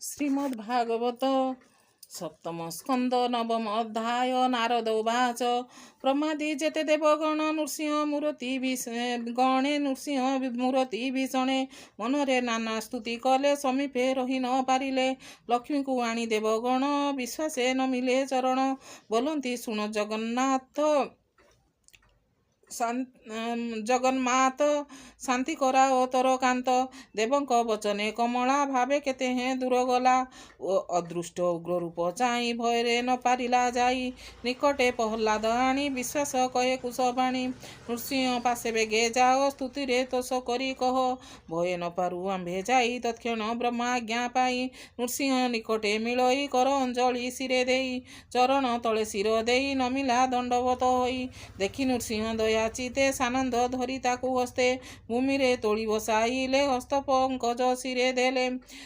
ଶ୍ରୀମଦ୍ଭାଗବତ ସପ୍ତମ ସ୍କନ୍ଦ ନବମ ଅଧ୍ୟାୟ ନାରଦ ଉବାଚ ବ୍ରହ୍ମାଦି ଯେତେ ଦେବଗଣ ନୃସିଂହ ମୂରତି ଭୀଷଣେ ମନରେ ନାନା ସ୍ତୁତି କଲେ ସମୀପେ ରହି ନ ପାରିଲେ ଲକ୍ଷ୍ମୀକୁ ଆଣି ଦେବଗଣ ବିଶ୍ୱାସେ ନ ମିଳେ ଚରଣ ବୋଲନ୍ତି ଶୁଣ ଜଗନ୍ମାତ ଶାନ୍ତି କରାଓ ତୋର କାନ୍ତ ଦେବଙ୍କ ବଚନେ କମଳା ଭାବେ କେତେ ହେଁ ଦୂର ଗଲା ଓ ଅଦୃଷ୍ଟ ଉଗ୍ର ରୂପ ଚାହିଁ ଭୟରେ ନ ପାରିଲା ଯାଇ ନିକଟେ ପ୍ରହ୍ଲାଦ ଆଣି ବିଶ୍ୱାସ କହେ କୁଶବାଣୀ ନୃସିଂହ ପାଶେ ବେଗେ ଯାଅ ସ୍ତୁତିରେ ତୋଷ କରି କହ ଭୟ ନ ପାରୁ ଆମ୍ଭେ ଯାଇ ତତ୍କ୍ଷଣ ବ୍ରହ୍ମା ଆଜ୍ଞା ପାଇ ନୃସିଂହ ନିକଟେ ମିଳଇ କର ଅଞ୍ଜଳି ଶିରେ ଦେଇ ଚରଣ ତଳେ ଶିର ଦେଇ ନମିଲା ଦଣ୍ଡବତ ହୋଇ ଦେଖି ନୃସିଂହ ଦୟା ଚିତେ ସାନନ୍ଦ ଧରି ତାକୁ ହସ୍ତେ ଭୂମିରେ ତୋଳି ବସାଇଲେ ହସ୍ତ ପଙ୍କଜ ଶିରେ ଦେଲେ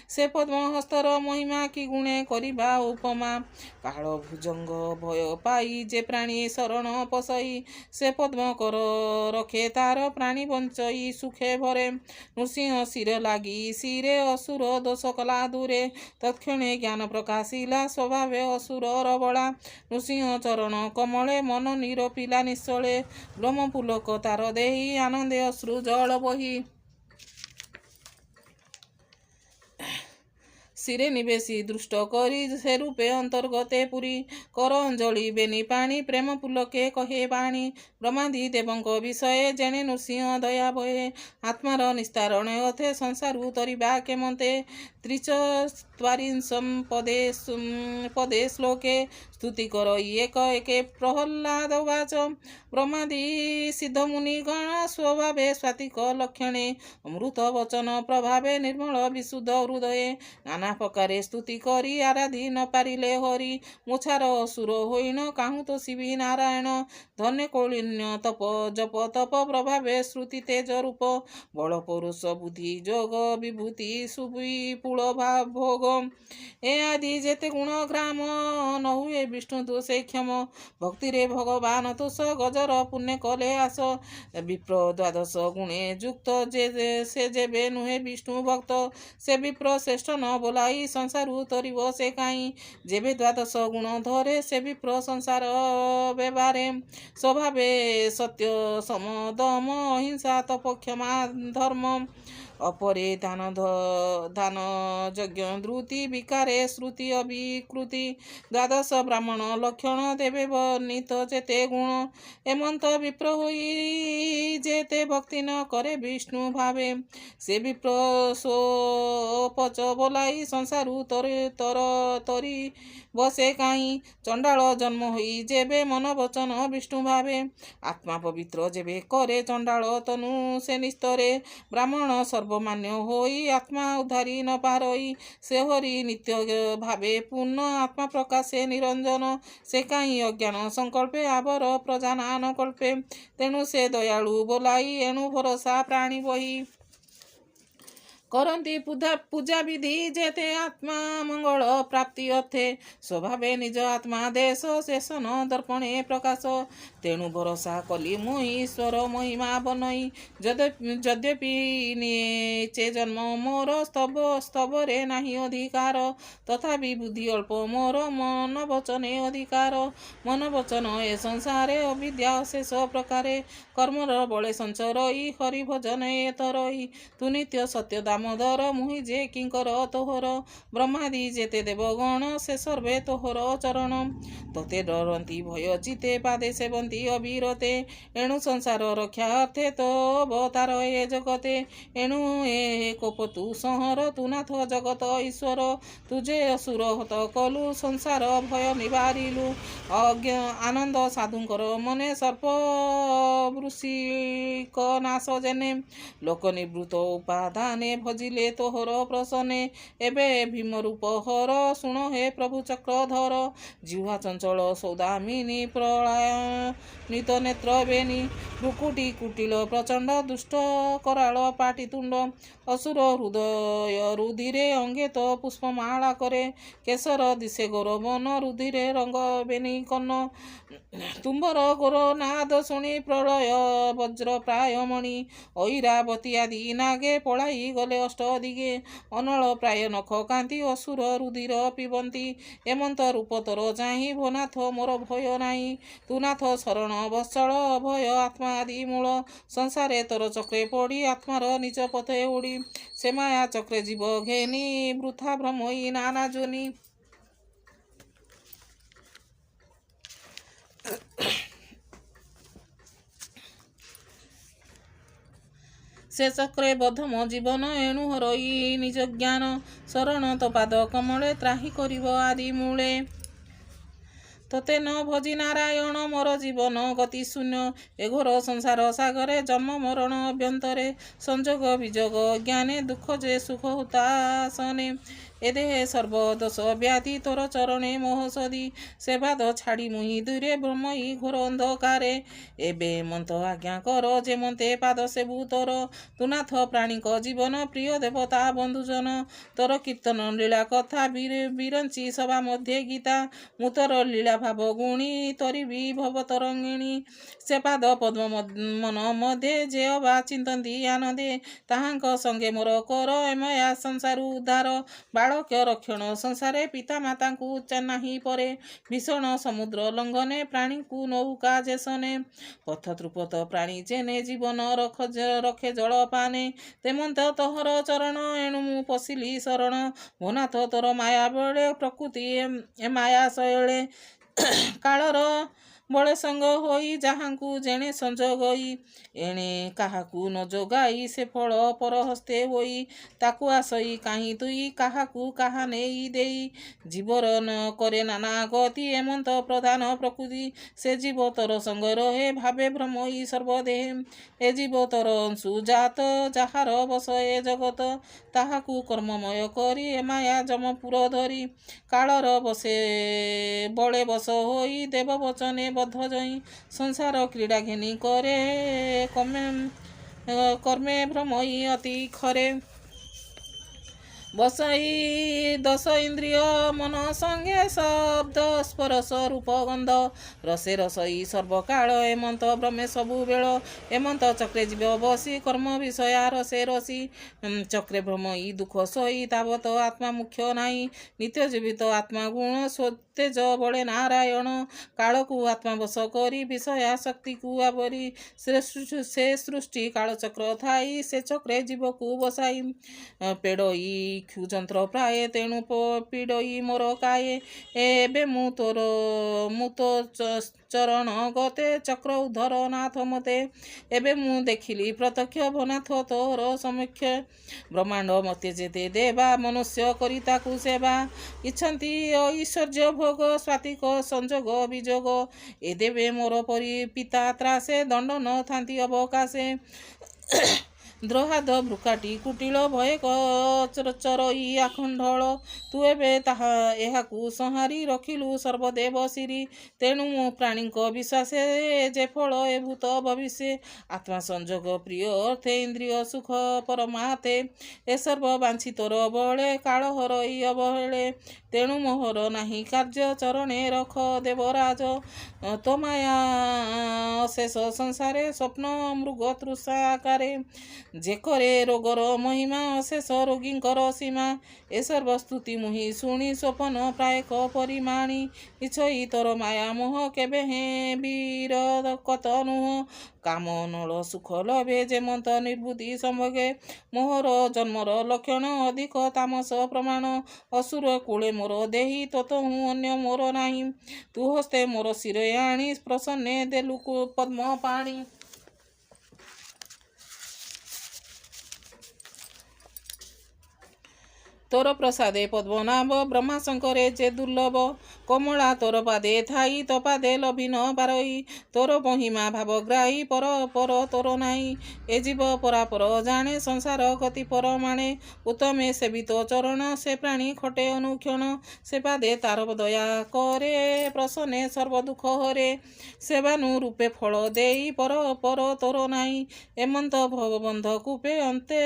ସେ ପଦ୍ମ ହସ୍ତର ମହିମା କି ଗୁଣେ କରିବା ଉପମା କାଳ ଭୁଜଙ୍ଗ ଭୟ ପାଇ ଯେ ପ୍ରାଣୀ ଶରଣ ପଶଇ ସେ ପଦ୍ମ କର ରଖେ ତାର ପ୍ରାଣୀ ବଞ୍ଚଇ ସୁଖେ ଭରେ ନୃସିଂହ ଶିର ଲାଗି ଶିରେ ଅସୁର ଦୋଷ କଲା ଦୂରେ ତତ୍କ୍ଷଣେ ଜ୍ଞାନ ପ୍ରକାଶିଲା ସ୍ୱଭାବେ ଅସୁରର ବଳା ନୃସିଂହ ଚରଣ କମଳେ ମନ ନିରପିଲା ନିଶ୍ଚଳେ ବ୍ରହ୍ମ ପୁଲକ ତାର ଦେଇ ଆନନ୍ଦେ ଅଶ୍ରୁ ଜଳ ବହି ଶିରେ ନିବେଶୀ ଦୃଷ୍ଟ କରି ସେ ରୂପେ ଅନ୍ତର୍ଗତେ ପୁରୀ କର ଅଞ୍ଜଳି ବେନି ପାଣି ପ୍ରେମ ପୁଲକେ କହେ ବାଣୀ ବ୍ରହ୍ମାଦି ଦେବଙ୍କ ବିଷୟ ଜେଣେ ନୃସିଂହ ଦୟା ବହେ ଆତ୍ମାର ନିସ୍ତାରଣେ ଅଥେ ସଂସାରୁ ତରିବା କେମନ୍ତେ ତ୍ରିଚତ୍ୱାରିଂଶଂ ପଦେ ଶ୍ଲୋକେ ସ୍ତୁତି କର ଏକ ଏକେ ପ୍ରହ୍ଲାଦ ଉବାଚ ବ୍ରହ୍ମାଦି ସିଦ୍ଧମୁନି ଗଣ ସ୍ୱଭାବେ ସ୍ୱାତିକ ଲକ୍ଷଣେ ଅମୃତ ବଚନ ପ୍ରଭାବେ ନିର୍ମଳ ବିଶୁଦ୍ଧ ହୃଦये ନାନା ପ୍ରକାରେ ସ୍ତୁତି କରି ଆରାଧି ନ ପାରିଲେ ହରି ମୁଛାର ଅସୁର ହୋଇଣ କାହୁଁ ତୋଷିବି ନାରାୟଣ ଧନ୍ୟ କୌଳିନ୍ୟ ତପ ଜପ ତପ ପ୍ରଭାବେ ଶ୍ରୁତି ତେଜ ରୂପ ବଳ ପୌରୁଷ ବୁଦ୍ଧି ଯୋଗ ବିଭୂତି ସୁବିପୁଳ ଭୋଗ ଏ ଆଦି ଯେତେ ଗୁଣ ଗ୍ରାମ ନ ହୁଏ ବିଷ୍ଣୁ ଦୋଷେ କ୍ଷମ ଭକ୍ତିରେ ଭଗବାନ ତୋଷ ଗଜର ପୁଣ୍ୟ କଲେ ଆସ ବିପ୍ର ଦ୍ୱାଦଶ ଗୁଣେ ଯୁକ୍ତ ସେ ଯେବେ ନୁହେଁ ବିଷ୍ଣୁ ଭକ୍ତ ସେ ବିପ୍ର ଶ୍ରେଷ୍ଠ ନ ବୋଲାଇ ସଂସାରୁ ତରିବ ସେ କାହିଁ ଯେବେ ଦ୍ୱାଦଶ ଗୁଣ ଧରେ ସେ ବିପ୍ର ସଂସାର ବ୍ୟବହାରେ ସ୍ୱଭାବେ ସତ୍ୟ ସମ ଦମ ଅହିଂସା ତପ କ୍ଷମା ଧର୍ମ ଅପରେ ଦାନ ଯଜ୍ଞ ଧୃତି ବିକାରେ ଶ୍ରୁତି ଅବିକୃତି ଦ୍ୱାଦଶ ବ୍ରାହ୍ମଣ ଲକ୍ଷଣ ଦେବେ ବର୍ଣ୍ଣିତ ଯେତେ ଗୁଣ ଏମନ୍ତ ବିପ୍ର ହୋଇ ଯେତେ ଭକ୍ତି ନ କରେ ବିଷ୍ଣୁ ଭାବେ ସେ ବିପ୍ର ସୋପଚ ବୋଲାଇ ସଂସାରୁ ତରି ବସେ କାହିଁ ଚଣ୍ଡାଳ ଜନ୍ମ ହୋଇ ଯେବେ ମନ ବଚନ ବିଷ୍ଣୁ ଭାବେ ଆତ୍ମା ପବିତ୍ର ଯେବେ କରେ ଚଣ୍ଡାଳ ତନୁ ସେ ନିସ୍ତରେ ବ୍ରାହ୍ମଣ ସର୍ବମାନ୍ୟ ହୋଇ ଆତ୍ମା ଉଦ୍ଧାରି ନ ପାରଇ ସେ ହରି ନିତ୍ୟ ଭାବେ ପୂର୍ଣ୍ଣ ଆତ୍ମା ପ୍ରକାଶେ ନିରଞ୍ଜନ ସେ କାହିଁ ଅଜ୍ଞାନ ସଂକଳ୍ପେ ଆବର ପ୍ରଜାନାନ କଳ୍ପେ ତେଣୁ ସେ ଦୟାଳୁ ବୋଲାଇ ଏଣୁ ଭରସା ପ୍ରାଣୀ ବହି କରନ୍ତି ପୂଜା ବିଧି ଯେତେ ଆତ୍ମା ମଙ୍ଗଳ ପ୍ରାପ୍ତି ଅର୍ଥେ ସ୍ୱଭାବେ ନିଜ ଆତ୍ମା ଦେଶ ଶେଷନ ଦର୍ପଣେ ପ୍ରକାଶ ତେଣୁ ଭରସା କଲି ମୁଁ ଈଶ୍ୱର ମହିମା ବନଇ ଯଦ୍ୟପି ନିଚେ ଜନ୍ମ ମୋର ସ୍ତବରେ ନାହିଁ ଅଧିକାର ତଥାପି ବୁଦ୍ଧି ଅଳ୍ପ ମୋର ମନ ବଚନେ ଅଧିକାର ମନ ବଚନ ଏ ସଂସାରେ ଅବିଦ୍ୟା ଶେଷ ପ୍ରକାରେ କର୍ମର ବଳେ ସଞ୍ଚରଇ ହରି ଭଜନ ଏ ତରଇ ତୁ ନିତ୍ୟ ସତ୍ୟ ଦାମୋଦର ମୁହିଁ ଯେ କିଙ୍କର ତୋହର ବ୍ରହ୍ମାଦି ଯେତେ ଦେବଗଣ ସେ ସର୍ବେ ତୋହର ଚରଣ ତୋତେ ଡରନ୍ତି ଭୟ ଚିତେ ପାଦେ ସେବନ୍ତି ଅବିରତେ ଏଣୁ ସଂସାର ରକ୍ଷା ଅର୍ଥେ ତୋ ଅବତାର ଏ ଜଗତେ ଏଣୁ ଏ କୋପ ତୁ ସଂହର ତୁ ନାଥ ଜଗତ ଈଶ୍ୱର ତୁ ଯେ ଅସୁର ହତ କଲୁ ସଂସାର ଭୟ ନିବାରିଲୁ ଆନନ୍ଦ ସାଧୁଙ୍କର ମନେ ସର୍ପ ବୃଷିକ ନାଶ ଜେନେ ଲୋକ ନିବୃତ ଉପାଦାନେ ଭଜିଲେ ତୋହର ପ୍ରସନେ ଏବେ ଭୀମ ରୂପ ହର ଶୁଣ ହେ ପ୍ରଭୁ ଚକ୍ରଧର ଜିହ୍ୱା ଚଞ୍ଚଳ ସୌଦାମିନୀ ପ୍ରଳୟନିତ ନେତ୍ର ବେନି ଭ୍ରୁକୁଟି କୁଟିଳ ପ୍ରଚଣ୍ଡ ଦୁଷ୍ଟ କରାଳ ପାଟିତୁଣ୍ଡ ଅସୁର ହୃଦୟ ରୁଧିରେ ଅଙ୍ଗେ ତ ପୁଷ୍ପମାଳା করে কেশর দিশে গৌরবন রুধিরে রঙ্গ বেনি কর্ণ তুম্বর গোর নাদ শুনি প্রলয় বজ্র প্রায় মণি ঐরাবতী আদি নাগে পড়াই গলে କଲେ ଅଷ୍ଟଦିଗେ ଅନଳ ପ୍ରାୟ ନଖ କାନ୍ତି ଅସୁର ରୁଧିର ପିବନ୍ତି ଏମନ୍ତ ରୂପ ତୋର ଚାହିଁ ଭୋନାଥ ମୋର ଭୟ ନାହିଁ ତୁ ନାଥ ଶରଣ ବତ୍ସଳ ଅଭୟ ଆତ୍ମା ଆଦି ମୂଳ ସଂସାରେ ତୋର ଚକ୍ରେ ପଡ଼ି ଆତ୍ମାର ନିଜ ପଥେ ଉଡ଼ି ସେ ମାୟା ଚକ୍ରେ ଜୀବ ଘେନି ବୃଥା ଭ୍ରମଇ ନାନା ଯୋନି ସେ ଚକ୍ରେ ବଦ୍ଧମ ଜୀବନ ଏଣୁ ହରଇ ନିଜ ଜ୍ଞାନ ଶରଣ ତ ପାଦ କମଳେ ତ୍ରାହି କରିବ ଆଦି ମୂଳେ ତତେ ନ ଭଜି ନାରାୟଣ ମୋର ଜୀବନ ଗତି ଶୂନ୍ୟ ଏ ଘୋର ସଂସାର ସାଗରେ ଜନ୍ମ ମରଣ ଅଭ୍ୟନ୍ତରେ ସଂଯୋଗ ବିଯୋଗ ଜ୍ଞାନେ ଦୁଃଖ ଯେ ସୁଖ ହୁତାସନେ ଏ ଦେହେ ସର୍ବଦୋଷ ବ୍ୟାଧି ତୋର ଚରଣେ ମୋହସଦି ସେବାଦ ଛାଡ଼ି ମୁହିଁ ଦୂରେ ବ୍ରହ୍ମଇ ଘୋର ଅନ୍ଧକାରେ ଏବେ ମନ୍ତ ଆଜ୍ଞା କର ଯେ ମନ୍ତେ ପାଦ ସେବୁ ତୋର ତୁନାଥ ପ୍ରାଣୀଙ୍କ ଜୀବନ ପ୍ରିୟ ଦେବତା ବନ୍ଧୁଜନ ତୋର କୀର୍ତ୍ତନ ଲୀଳା କଥା ବିରଞ୍ଚି ସଭା ମଧ୍ୟରେ ଗୀତା ମୁଁ ତୋର ଲୀଳା ଭାବ ଗୁଣି ତୋରିବି ଭବ ତରଙ୍ଗିଣୀ ସେ ପାଦ ପଦ୍ମ ମନ ମଧ୍ୟରେ ଯେ ଅବା ଚିନ୍ତନ୍ତି ଆନନ୍ଦେ ତାହାଙ୍କ ସଙ୍ଗେ ମୋର କର ଏମୟା ସଂସାରୁ ଉଦ୍ଧାର ବାଳକ୍ୟ ରକ୍ଷଣ ସଂସାରେ ପିତା ମାତାଙ୍କୁ ନାହିଁ ପରେ ଭୀଷଣ ସମୁଦ୍ର ଲଙ୍ଘନେ ପ୍ରାଣୀଙ୍କୁ ନୌକା ଯେସନେ ପଥ ତୃପତ ପ୍ରାଣୀ ଜେନେ ଜୀବନ ରଖେ ଜଳ ପାନେ ତେମନ୍ତ ତୋହର ଚରଣ ଏଣୁ ମୁଁ ପଶିଲି ଶରଣ ଭୋନାଥ ତୋର ମାୟା ବଳେ ପ୍ରକୃତି ଏ ମାୟା ଶୈଳେ କାଳର ବଳେ ସଙ୍ଗ ହୋଇ ଯାହାଙ୍କୁ ଜେଣେ ସଂଯୋଗଇ ଏଣେ କାହାକୁ ନ ଯୋଗାଇ ସେ ଫଳ ପରହସ୍ତେ ହୋଇ ତାକୁ ଆସଇ କାହିଁ ତୁଇ କାହାକୁ କାହା ନେଇ ଦେଇ ଜୀବର ନ କରେ ନାନା ଗତି ଏମନ୍ତ ପ୍ରଧାନ ପ୍ରକୃତି ସେ ଜୀବ ତୋର ସଙ୍ଗ ରହେ ଭାବେ ଭ୍ରମଇ ସର୍ବଦେହେ ଏ ଜୀବ ତୋର ଅଂଶୁ ଜାତ ଯାହାର ବସ ଏ ଜଗତ ତାହାକୁ କର୍ମମୟ କରି ଏ ମାୟା ଯମପୁର ଧରି କାଳର ବସେ ବଳେ ବସ ହୋଇ ଦେବ ବଚନେ ବଦ୍ଧ ଜଇଁ ସଂସାର କ୍ରୀଡ଼ା ଘେନି କରେ କର୍ମେ ଭ୍ରମଇ ଅତି ଖରେ ବସଇ ଦଶ ଇନ୍ଦ୍ରିୟ ମନ ସଙ୍ଗେ ଶବ୍ଦ ସ୍ପରଶ ରୂପ ଗନ୍ଧ ରସେ ରସଇ ସର୍ବକାଳ ଏମନ୍ତ ବ୍ରହ୍ମେ ସବୁବେଳ ଏମନ୍ତ ଚକ୍ରେ ଯିବ ବସି କର୍ମ ବିଷୟା ରସେ ରସି ଚକ୍ରେ ଭ୍ରମଇ ଦୁଃଖ ସହି ତାବତ ଆତ୍ମା ମୁଖ୍ୟ ନାହିଁ ନିତ୍ୟ ଜୀବିତ ଆତ୍ମା ଗୁଣ ତେଜ ବଳେ ନାରାୟଣ କାଳକୁ ଆତ୍ମାବଶ କରି ବିଷୟା ଶକ୍ତିକୁ ଆବରି ସେ ସୃଷ୍ଟି କାଳଚକ୍ର ଥାଇ ସେ ଚକ୍ରେ ଜୀବକୁ ବସାଇ ପେଡ଼ଇ ଯନ୍ତ୍ର ପ୍ରାୟ ତେଣୁ ପିଡ଼ଇ ମୋର କାଏ ଏବେ ମୁଁ ତ ଚରଣ ଗତେ ଚକ୍ର ଉଦ୍ଧର ନାଥ ମତେ ଏବେ ମୁଁ ଦେଖିଲି ପ୍ରତ୍ୟକ୍ଷ ଭନାଥ ତୋର ସମକ୍ଷ ବ୍ରହ୍ମାଣ୍ଡ ମତେ ଯେତେ ଦେବା ମନୁଷ୍ୟ କରି ତାକୁ ସେବା ଇଚ୍ଛନ୍ତି ଐଶ୍ୱର୍ଯ୍ୟ ଭୋଗ ସ୍ୱାତିକ ସଂଯୋଗ ବିଯୋଗ ଏ ଦେବେ ମୋର ପରି ପିତା ତ୍ରାସେ ଦଣ୍ଡ ନ ଥାନ୍ତି ଅବକାଶେ ଦ୍ରୋହାଦ ଭୃକାଟି କୁଟିଳ ଭୟ ଚରଇ ଆଖଣ୍ଡଳ ତୁ ଏବେ ଏହାକୁ ସଂହାରି ରଖିଲୁ ସର୍ବଦେବ ଶିରି ତେଣୁ ମୁଁ ପ୍ରାଣୀଙ୍କ ବିଶ୍ୱାସେ ଯେ ଫଳ ଏ ଭୂତ ଭବିଷ୍ୟ ଆତ୍ମା ସଂଯୋଗ ପ୍ରିୟ ଅର୍ଥେ ଇନ୍ଦ୍ରିୟ ସୁଖ ପରମାର୍ଥେ ଏ ସର୍ବ ବାଞ୍ଛିତୋର ବଳେ କାଳ ହରଇ ଅବହେଳେ ତେଣୁ ମୋହର ନାହିଁ କାର୍ଯ୍ୟ ଚରଣେ ରଖ ଦେବରାଜ ତୋ ମାୟା ଅଶେଷ ସଂସାରେ ସ୍ୱପ୍ନ ମୃଗ ତୃଷା ଆକାରେ ଯେ କରେ ରୋଗର ମହିମା ଅଶେଷ ରୋଗୀଙ୍କର ସୀମା ଏ ସର୍ବସ୍ତୁତି ମୁହିଁ ଶୁଣି ସ୍ୱପନ ପ୍ରାୟକ ପରିମାଣି ଇଚ୍ଛଇ ତୋର ମାୟା ମୋହ କେବେ ହେଁ ବୀର କତ ନୁହ କାମ ନଳ ସୁଖ ଲଭେ ଯେମନ୍ତ ନିର୍ବୁଦ୍ଧି ସମ୍ଭୋଗେ ମୋହର ଜନ୍ମର ଲକ୍ଷଣ ଅଧିକ ତାମସ ପ୍ରମାଣ ଅସୁର କୂଳେ ମୋର ଦେହି ତୋତହୁଁ ଅନ୍ୟ ମୋର ନାହିଁ ତୁ ହସ୍ତେ ମୋର ଶିରେ ଆଣି ପ୍ରସନ୍ନେ ଦେଲୁ ପଦ୍ମ ପାଣି ତୋର ପ୍ରସାଦେ ପଦ୍ମନାଭ ବ୍ରହ୍ମା ଶଙ୍କରେ ଯେ ଦୁର୍ଲଭ କମଳା ତୋର ପାଦେ ଥାଇ ତୋ ପାଦେ ଲଭିନ ବାରଇ ତୋର ମହିମା ଭାବଗ୍ରାହୀ ପର ପର ତୋର ନାହିଁ ଏ ଜୀବ ପରାପର ଜାଣେ ସଂସାର ଗତି ପରମାଣେ ଉତ୍ତମେ ସେବିତ ଚରଣ ସେ ପ୍ରାଣୀ ଖଟେ ଅନୁକ୍ଷଣ ସେ ପାଦେ ତାର ଦୟା କରେ ପ୍ରସନ୍ନେ ସର୍ବ ଦୁଃଖ ହରେ ସେବାନୁ ରୂପେ ଫଳ ଦେଇ ପର ପର ତୋର ନାହିଁ ଏମନ୍ତ ଭବବନ୍ଧ କୂପେ ଅନ୍ତେ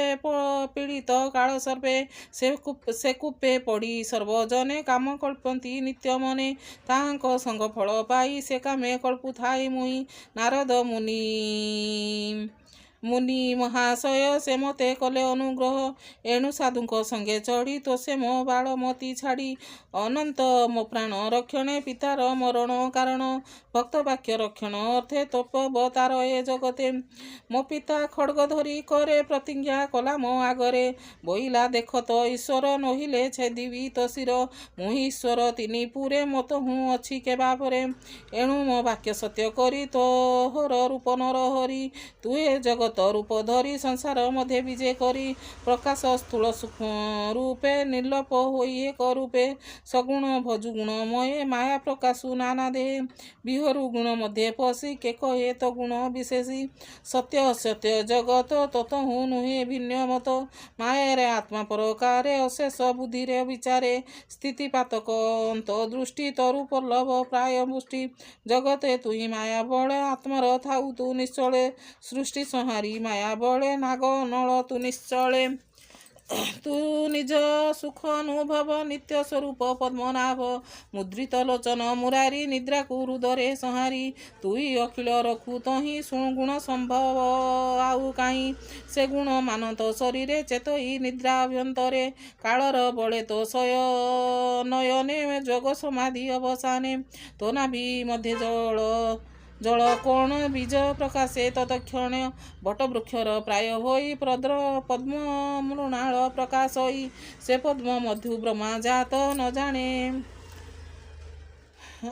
ପୀଡ଼ିତ କାଳ ସର୍ବେ ସେ କୂପେ ପଡ଼ି ସର୍ବଜନେ କାମ କଳ୍ପନ୍ତି ନିତ୍ୟ ମନେ ତାହାଙ୍କ ସଙ୍ଗ ଫଳ ପାଇ ସେ କାମେ କଳ୍ପୁଥାଇ ମୁହିଁ ନାରଦ ମୁନି ମୁନି ମହାଶୟ ସେ ମୋତେ କଲେ ଅନୁଗ୍ରହ, ଏଣୁ ସାଧୁଙ୍କ ସଙ୍ଗେ ଚଢ଼ି ତୋଷେ ମୋ ବାଳ ମତି ଛାଡ଼ି। ଅନନ୍ତ ମୋ ପ୍ରାଣ ରକ୍ଷଣେ ପିତାର ମରଣ କାରଣ, ଭକ୍ତ ବାକ୍ୟ ରକ୍ଷଣ ଅର୍ଥେ ତୋପବତାର ଏ ଜଗତେ। ମୋ ପିତା ଖଡ଼୍ଗ ଧରି କରେ ପ୍ରତିଜ୍ଞା କଲା ମୋ ଆଗରେ, ବୋଇଲା ଦେଖତ ଈଶ୍ୱର ନୋହିଲେ ଛେଦିବି ତ ଶିର। ମୁଁ ଈଶ୍ୱର ତିନି ପୁରେ ମତ ହୁଁ ଅଛି କେବା ପରେ, ଏଣୁ ମୋ ବାକ୍ୟ ସତ୍ୟ କରି ତୋହର ରୂପ ନର ହରି। ତୁ ଏ ଜଗତ ରୂପ ଧରି ସଂସାର ମଧ୍ୟ ବିଜେ କରି, ପ୍ରକାଶ ସ୍ଥୂଳ ସୂକ୍ଷ୍ମ ରୂପେ ନିର୍ଲୋପ ହୋଇ ଏକ ରୂପେ, ସଗୁଣ ଭଜୁ ଗୁଣମୟେ ମାୟା ପ୍ରକାଶୁ ନାନା ଦେହେ। ବିହରୁ ଗୁଣ ମଧ୍ୟ ପଶି କେ କହେ ତ ଗୁଣ ବିଶେଷୀ, ସତ୍ୟ ଅସତ୍ୟ ଜଗତ ତତହୁ ନୁହେଁ ଭିନ୍ନ ମତ। ମାୟାରେ ଆତ୍ମା ପରକାରେ ଅଶେଷ ବୁଦ୍ଧିରେ ବିଚାରେ, ସ୍ଥିତିପାତକ ଅନ୍ତର୍ଦୃଷ୍ଟି ତରୁ ପଲ୍ଲବ ପ୍ରାୟ ମୁଷ୍ଟି। ଜଗତେ ତୁହି ମାୟା ବଳେ ଆତ୍ମାର ଥାଉ ତୁ ନିଶ୍ଚଳେ, ସୃଷ୍ଟି ସଂହାରୀ ମାୟା ବଳେ ନାଗ ନଳ ତୁ ନିଶ୍ଚଳେ। ତୁ ନିଜ ସୁଖ ଅନୁଭବ ନିତ୍ୟ ସ୍ୱରୂପ ପଦ୍ମନାଭ, ମୁଦ୍ରିତ ଲୋଚନ ମୁରାରୀ ନିଦ୍ରାକୁ ହୃଦରେ ସଂହାରୀ। ତୁଇ ଅଖିଳ ରଖୁ ତହିଁ ଶୁଣୁ ଗୁଣ ସମ୍ଭବ ଆଉ କାହିଁ, ସେ ଗୁଣ ମାନନ୍ତ ଶରୀରେ ଚେତଇ ନିଦ୍ରା ଅଭ୍ୟନ୍ତରେ। କାଳର ବଳେ ତୋ ନୟନେ ଯୋଗ ସମାଧି ଅବସାନେ, ତୋ ନାଭି ମଧ୍ୟ ଜଳ କୋଣ ବୀଜ ପ୍ରକାଶେ ତତକ୍ଷଣ। ବଟବୃକ୍ଷର ପ୍ରାୟ ହୋଇ ପଦ୍ମ ମୃଣାଳ ପ୍ରକାଶ ହୋଇ, ସେ ପଦ୍ମ ମଧୁ ବ୍ରହ୍ମା ଜାତ ନ ଜାଣେ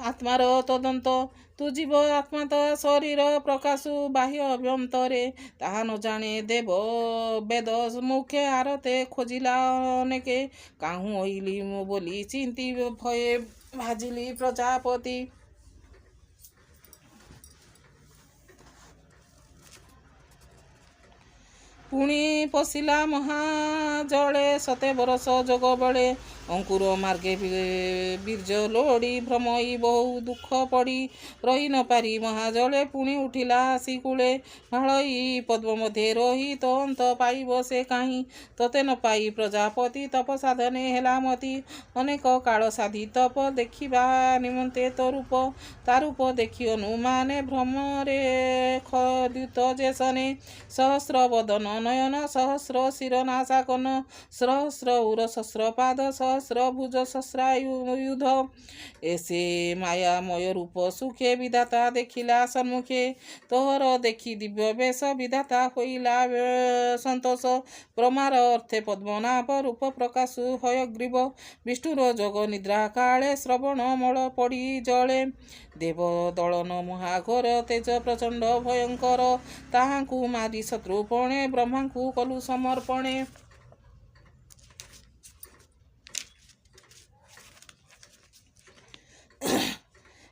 ଆତ୍ମାର ତଦନ୍ତ। ତୁ ଜୀବ ଆତ୍ମା ତା ଶରୀର ପ୍ରକାଶୁ ବାହ୍ୟ ଅଭ୍ୟନ୍ତରେ, ତାହା ନ ଜାଣେ ଦେବ ବେଦ ମୁଖେ ଆରତେ ଖୋଜିଲା ଅନେକେ। କାହୁଁ ଅଇଲି ମୁଁ ବୋଲି ଚିନ୍ତି ଭୟେ ଭାଜିଲି ପ୍ରଜାପତି, ପୁଣି ପଶିଲା ମହାଜଳେ ସତେ ବରଷ ଯୋଗ ବଳେ। ଅଙ୍କୁର ମାର୍ଗେ ବୀର୍ଯ୍ୟ ଲୋଡ଼ି ଭ୍ରମଇ ବହୁ ଦୁଃଖ ପଡ଼ି, ରହି ନ ପାରି ମହାଜଳେ ପୁଣି ଉଠିଲା ଆସି କୂଳେ। ଭାଳଇ ପଦ୍ମ ମଧ୍ୟରେ ରହି ତ ଅନ୍ତ ପାଇବ ସେ କାହିଁ, ତତେ ନ ପାଇ ପ୍ରଜାପତି ତପ ସାଧନେ ହେଲା ମତି। ଅନେକ କାଳ ସାଧି ତପ ଦେଖିବା ନିମନ୍ତେ ତୋ ରୂପ, ତା ରୂପ ଦେଖି ଅନୁମାନେ ଭ୍ରମରେ ଖଦ୍ୟୁତ ଯେ ସନେ। ସହସ୍ର ବଦନ ନୟନ ସହସ୍ର ଶିର ନାସାକନ, ସହସ୍ର ଉର ସହସ୍ର ପାଦ ସହସ୍ର ଭୁଜ ସହସ୍ରାୟୁଧ। ଏସେ ମାୟାମୟ ରୂପ ସୁଖେ ବିଧାତା ଦେଖିଲା ସମ୍ମୁଖେ, ତୋହର ଦେଖି ଦିବ୍ୟ ବେଶ ବିଧାତା ହୋଇଲା ସନ୍ତୋଷ। ବ୍ରହ୍ମାର ଅର୍ଥେ ପଦ୍ମନାଭ ରୂପ ପ୍ରକାଶୁ ହୟଗ୍ରୀବ, ବିଷ୍ଣୁର ଯୋଗ ନିଦ୍ରା କାଳେ ଶ୍ରବଣ ମଳ ପଡ଼ି ଜଳେ। ଦେବ ଦଳନ ମହାଘୋର ତେଜ ପ୍ରଚଣ୍ଡ ଭୟଙ୍କର, ତାହାଙ୍କୁ ମାରି ଶତ୍ରୁପଣେ ବ୍ରହ୍ମାଙ୍କୁ କଲୁ ସମର୍ପଣେ।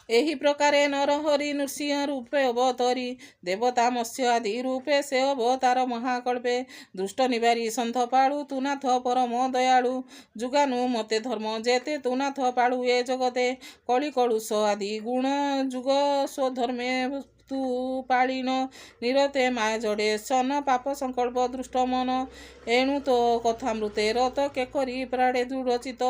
ଏହି ପ୍ରକାରେ ନରହରି ନୃସିଂହ ରୂପେ ଅବତରି, ଦେବତା ମତ୍ସ୍ୟ ଆଦି ରୂପେ ସେ ଅବତାର ମହାକଳ୍ପେ। ଦୁଷ୍ଟ ନିବାରୀ ସନ୍ଥ ପାଳୁ ତୁ ନାଥ ପରମ ଦୟାଳୁ, ଯୁଗାନୁ ମତେ ଧର୍ମ ଯେତେ ତୁ ନାଥ ପାଳୁ ଏ ଜଗତେ। କଳି କଳୁଷ ଆଦି ଗୁଣ ଯୁଗ ସ୍ୱଧର୍ମେ ତୁ ପାଳିନ, ନିରତେ ମାୟା ଜଡ଼େ ସନ ପାପ ସଂକଳ୍ପ ଦୃଷ୍ଟ ମନ। ଏଣୁ ତୋ କଥାମୃତେ ରତ କେ କରି ପ୍ରାଣେ ଦୃଢ଼ ଚିତ,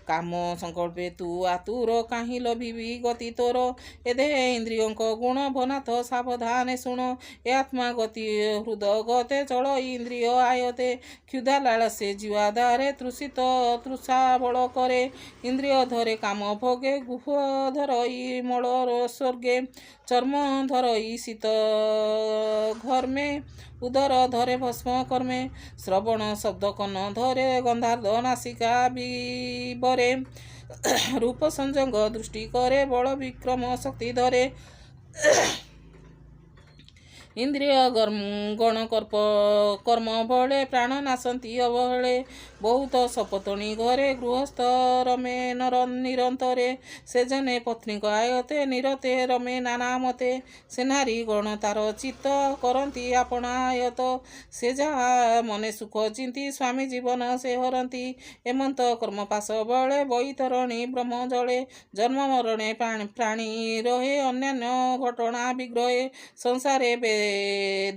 କାମ ସଂକଳ୍ପେ ତୁ ଆତୁର କାହିଁ ଲଭିବି ଗତି ତୋର। ଏ ଦେହେ ଇନ୍ଦ୍ରିୟଙ୍କ ଗୁଣ ଭନାଥ ସାବଧାନେ ଶୁଣ, ଏ ଆତ୍ମା ଗତି ହୃଦ ଗତେ ଚଳ ଇନ୍ଦ୍ରିୟ ଆୟତେ। କ୍ଷୁଧା ଲାଳସେ ଜିହ୍ୱାଧାରେ ତୃଷିତ ତୃଷା ବଳ କରେ, ଇନ୍ଦ୍ରିୟ ଧରେ କାମ ଭୋଗେ ଗୁହ ଧରଇ ମଳ ସ୍ୱର୍ଗେ। ଚର୍ମ ଧରଇ ଶୀତ ଘର୍ମେ, ଉଦର ଧରେ ଭସ୍ମ କର୍ମେ। ଶ୍ରବଣ ଶବ୍ଦ କର୍ଣ୍ଣ ଧରେ ଗନ୍ଧାର୍ଧ ନାସିକା ବିବରେ, ରୂପ ସଂଯୋଗ ଦୃଷ୍ଟି କରେ ବଳ ବିକ୍ରମ ଶକ୍ତି ଧରେ। ଇନ୍ଦ୍ରିୟ ଗଣ କର୍ମ ବଳେ ପ୍ରାଣ ନାଶନ୍ତି ଅବହେଳେ, ବହୁତ ସପତଣୀ ଘରେ ଗୃହସ୍ଥ ରମେ ନିରନ୍ତରେ। ସେ ଜନେ ପତ୍ନୀଙ୍କ ଆୟତେ ନିରତେ ରମେ ନାନା ମତେ, ସେ ନାରୀ ଗଣ ତାର ଚିତ୍ତ କରନ୍ତି ଆପଣା ଆୟତ। ସେ ଯାହା ମନେ ସୁଖ ଚିନ୍ତି ସ୍ୱାମୀ ଜୀବନ ସେ ହରନ୍ତି, ଏମନ୍ତ କର୍ମପାଶ ବଳେ ବୈତରଣୀ ବ୍ରହ୍ମ ଜଳେ। ଜନ୍ମ ମରଣେ ପ୍ରାଣୀ ରହେ ଅନ୍ୟାନ୍ୟ ଘଟଣା ବିଗ୍ରହେ, ସଂସାରେ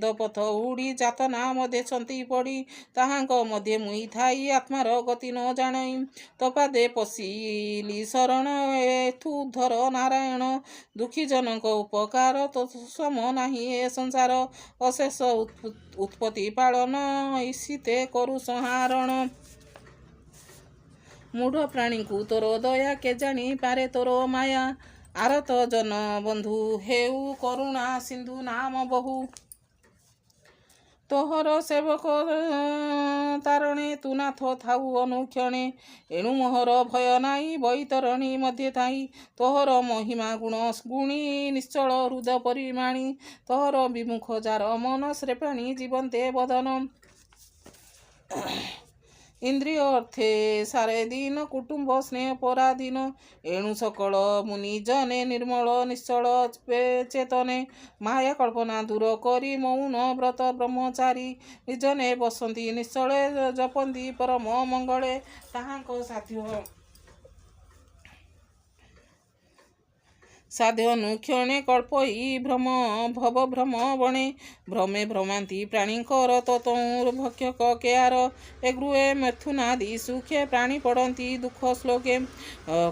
ଦପଥ ଉଡ଼ି ଯାତନା ମଧ୍ୟେ ଛନ୍ତି ପଡ଼ି ତାହାଙ୍କ ମଧ୍ୟେ ମୁଇଁ ଥାଇ ଆତ୍ମାର ଗତି ନ ଜାଣଇ ତପାଦେ ପଶିଲି ଶରଣ ଏଥୁ ଧର ନାରାୟଣ ଦୁଃଖୀ ଜନଙ୍କ ଉପକାର ତ ସମ ନାହିଁ ଏ ସଂସାର ଅଶେଷ ଉତ୍ପତ୍ତି ପାଳନ ଇସିତେ କରୁ ସଂହାରଣ ମୂଢ଼ ପ୍ରାଣୀଙ୍କୁ ତୋର ଦୟା କେ ଜାଣି ପାରେ ତୋର ମାୟା ଆରତ ଜନ ବନ୍ଧୁ ହେଉ କରୁଣା ସିନ୍ଧୁ ନାମ ବହୁ ତୋହର ସେବକ ତାରଣେ ତୁ ନାଥ ଥାଉ ଅନୁକ୍ଷଣେ ଏଣୁ ମୋହର ଭୟ ନାହିଁ ବୈତରଣୀ ମଧ୍ୟେ ଥାଇ ତୋହର ମହିମା ଗୁଣ ଗୁଣୀ ନିଶ୍ଚଳ ହୃଦ ପରିମାଣୀ ତୋହର ବିମୁଖ ଯାର ମନ ଶ୍ରେ ପ୍ରାଣୀ ଜୀବନ୍ତେ ବଦନ ଇନ୍ଦ୍ରିୟ ଅର୍ଥେ ସାରେ ଦିନ କୁଟୁମ୍ବ ସ୍ନେହ ପରାଧୀନ ଏଣୁ ସକଳ ମୁନି ଜନେ ନିର୍ମଳ ନିଶ୍ଚଳ ଚେତନେ ମାୟା କଳ୍ପନା ଦୂର କରି ମୌନ ବ୍ରତ ବ୍ରହ୍ମଚାରୀ ନିଜନେ ବସନ୍ତି ନିଶ୍ଚଳେ ଜପନ୍ତି ପରମ ମଙ୍ଗଳେ ତାହାଙ୍କ ସାଧ୍ୟ ଅନୁକ୍ଷଣେ କଳ୍ପଇ ଭ୍ରମ ଭବ ଭ୍ରମ ବଣେ ଭ୍ରମେ ଭ୍ରମାନ୍ତି ପ୍ରାଣୀଙ୍କର ତତୁର ଭକ୍ଷକ କେୟାର ଏ ଗୃହେ ମଥୁନାଦି ସୁଖେ ପ୍ରାଣୀ ପଡ଼ନ୍ତି ଦୁଃଖ ଶ୍ଲୋକେ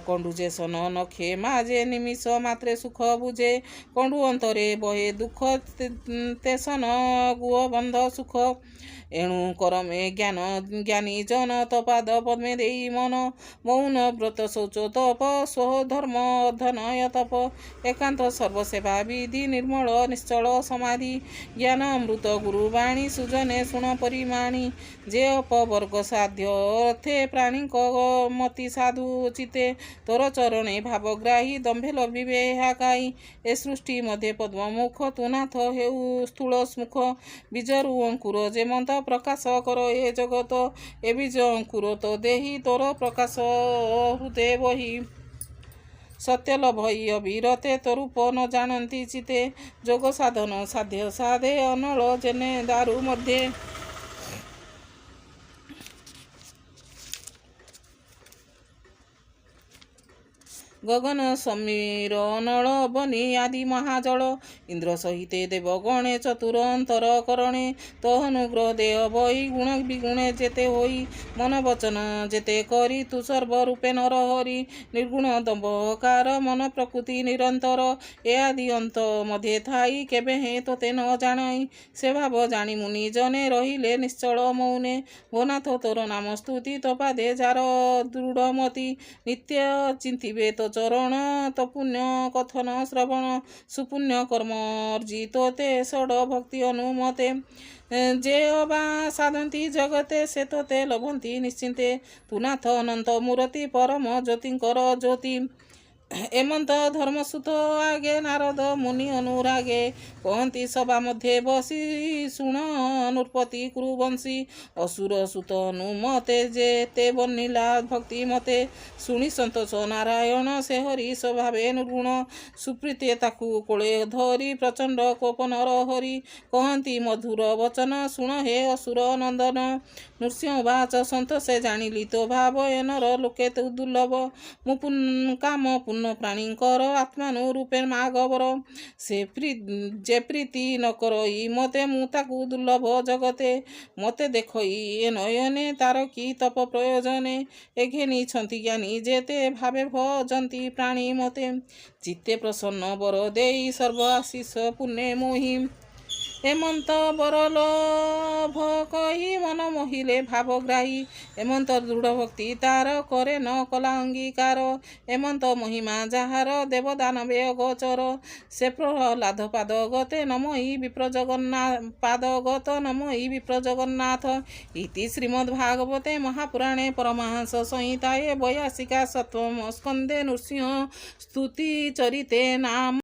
କଣ୍ଡୁଜେ ସନ ନଖେ ମାଜେ ନିମିଷ ମାତ୍ରେ ସୁଖ ବୁଝେ କଣ୍ଡୁ ଅନ୍ତରେ ବହେ ଦୁଃଖ ତେସନ ଗୁହ ବନ୍ଧ ସୁଖ ଏଣୁ କରମେ ଜ୍ଞାନୀ ଜନ ତପାଦ ପଦ୍ମେ ଦେଇ ମନ ମୌନ ବ୍ରତ ଶୌଚ ତପ ସ୍ୱଧର୍ମ ଅର୍ଦ୍ଧନୟ ତପ ଏକାନ୍ତ ସର୍ବସେବା ବିଧି ନିର୍ମଳ ନିଶ୍ଚଳ ସମାଧି ଜ୍ଞାନ ଅମୃତ ଗୁରୁ ବାଣୀ ସୁଜନେ ଶୁଣ ପରିମାଣୀ ଯେ ଅପବର୍ଗ ସାଧ୍ୟ ଅର୍ଥେ ପ୍ରାଣୀଙ୍କ ମତି ସାଧୁ ଚିତେ ତୋର ଚରଣେ ଭାବଗ୍ରାହୀ ଦମ୍ଭେ ଲଭିବେ ଏହା କାହିଁ ଏ ସୃଷ୍ଟି ମଧ୍ୟେ ପଦ୍ମମୁଖ ତୁ ନାଥ ହେଉ ସ୍ଥୂଳ ସ୍ମୁଖ ବୀଜରୁ ଅଙ୍କୁର ଯେମନ୍ତ ପ୍ରକାଶ କର ଏ ଜଗତ ଏ ବୀଜ ଅଙ୍କୁର ତ ଦେହି ତୋର ପ୍ରକାଶ ହୃଦେ ବହି ସତ୍ୟଲଭଇ ଅବିରତେ ତୋରୂପ ନ ଜାଣନ୍ତି ଚିତେ ଯୋଗ ସାଧନ ସାଧ୍ୟ ସାଧେ ଅନଳ ଜେନେ ଦାରୁ ମଧ୍ୟେ ଗଗନ ସମୀର ଅନଳ ବନି ଆଦି ମହାଜଳ ଇନ୍ଦ୍ର ସହିତେ ଦେବ ଗଣେ ଚତୁର ଅନ୍ତର କରଣେ ତହନୁଗ୍ରହ ଦେହ ବହି ଗୁଣ ବିଗୁଣେ ଯେତେ ହୋଇ ମନ ବଚନ ଯେତେ କରି ତୁ ସର୍ବରୂପେ ନରହରି ନିର୍ଗୁଣ ଦମ୍ଭକାର ମନ ପ୍ରକୃତି ନିରନ୍ତର ଏ ଆଦି ଅନ୍ତ ମଧ୍ୟେ ଥାଇ କେବେ ହେଁ ତୋତେ ନ ଜାଣଇ ସେ ଭାବ ଜାଣି ମୁନି ଜନେ ରହିଲେ ନିଶ୍ଚଳ ମୌନେ ଭୋନାଥ ତୋର ନାମ ସ୍ତୁତି ତପାଦେ ଯାର ଦୃଢ଼ମତି ନିତ୍ୟ ଚିନ୍ତିବେ ତ ଚରଣ ତ ପୁଣ୍ୟ କଥନ ଶ୍ରବଣ ସୁପୁଣ୍ୟ କର୍ମ ଅର୍ଜିତ ତେ ଷଡ଼ ଭକ୍ତି ଅନୁମତେ ଯେ ଅବା ସାଧନ୍ତି ଜଗତେ ସେ ତୋତେ ଲଭନ୍ତି ନିଶ୍ଚିନ୍ତେ ତୁ ନାଥ ଅନନ୍ତ ମୂରତି ପରମ ଜ୍ୟୋତିଙ୍କର ଜ୍ୟୋତି ଏମନ୍ତ ଧର୍ମସୂତ ଆଗେ ନାରଦ ମୁନି ଅନୁରାଗେ କହନ୍ତି ସଭା ମଧ୍ୟେ ବସି ଶୁଣ ନୃପତି କୁରୁବଂଶୀ ଅସୁର ସୁତ ଅନୁମତେ ଯେତେ ବନିଲା ଭକ୍ତି ମତେ ଶୁଣି ସନ୍ତୋଷ ନାରାୟଣ ସେ ହରି ସ୍ୱଭାବେ ନିର୍ଗୁଣ ସୁପ୍ରୀତେ ତାକୁ କୋଳେ ଧରି ପ୍ରଚଣ୍ଡ କୋପନର ହରି କହନ୍ତି ମଧୁର ବଚନ ଶୁଣ ହେ ଅସୁର ନନ୍ଦନ ନୃସିଂହ ବାଚ ସନ୍ତୋଷେ ଜାଣିଲି ତ ଭାବ ଏନର ଲୋକେ ତୁ ଦୁର୍ଲଭ ମୁଁ କାମ ପୂର୍ଣ୍ଣ ପ୍ରାଣୀଙ୍କର ଆତ୍ମାନୁ ରୂପେ ମାଗବର ସେ ଯେ ପ୍ରୀତି ନ କରଇ ମତେ ମୁଁ ତାକୁ ଦୁର୍ଲଭ ଜଗତେ ମତେ ଦେଖଇ ଏ ନୟନେ ତାର କି ତପ ପ୍ରୟୋଜନେ ଏ ଘେନିଛନ୍ତି ଜ୍ଞାନୀ ଯେତେ ଭାବେ ଭଜନ୍ତି ପ୍ରାଣୀ ମତେ ଚିତ୍ତେ ପ୍ରସନ୍ନ ବର ଦେଇ ସର୍ବ ଆଶିଷ ପୁଣ୍ୟ ମୋହି ଏମନ୍ତ ବରଲୋଭ କହି ମନ ମୋହିଲେ ଭାବଗ୍ରାହୀ ଏମନ୍ତ ଦୃଢ଼ ଭକ୍ତି ତାର କରେ ନ କଲା ଅଙ୍ଗୀକାର ଏମନ୍ତ ମହିମା ଯାହାର ଦେବଦାନବେ ଅଗୋଚର ସେ ପ୍ରହ୍ଲାଦ ପାଦ ଗତେ ନମଇ ବିପ୍ର ଜଗନ୍ନାଥ ପାଦ ଗତ ନମଇ ବିପ୍ର ଜଗନ୍ନାଥ ଇତି ଶ୍ରୀମଦ୍ଭାଗବତେ ମହାପୁରାଣେ ପରମହଂସ ସଂହିତାଏ 82 ସପ୍ତମ ସ୍କନ୍ଧେ ନୃସିଂହ ସ୍ତୁତି ଚରିତେ ନାମ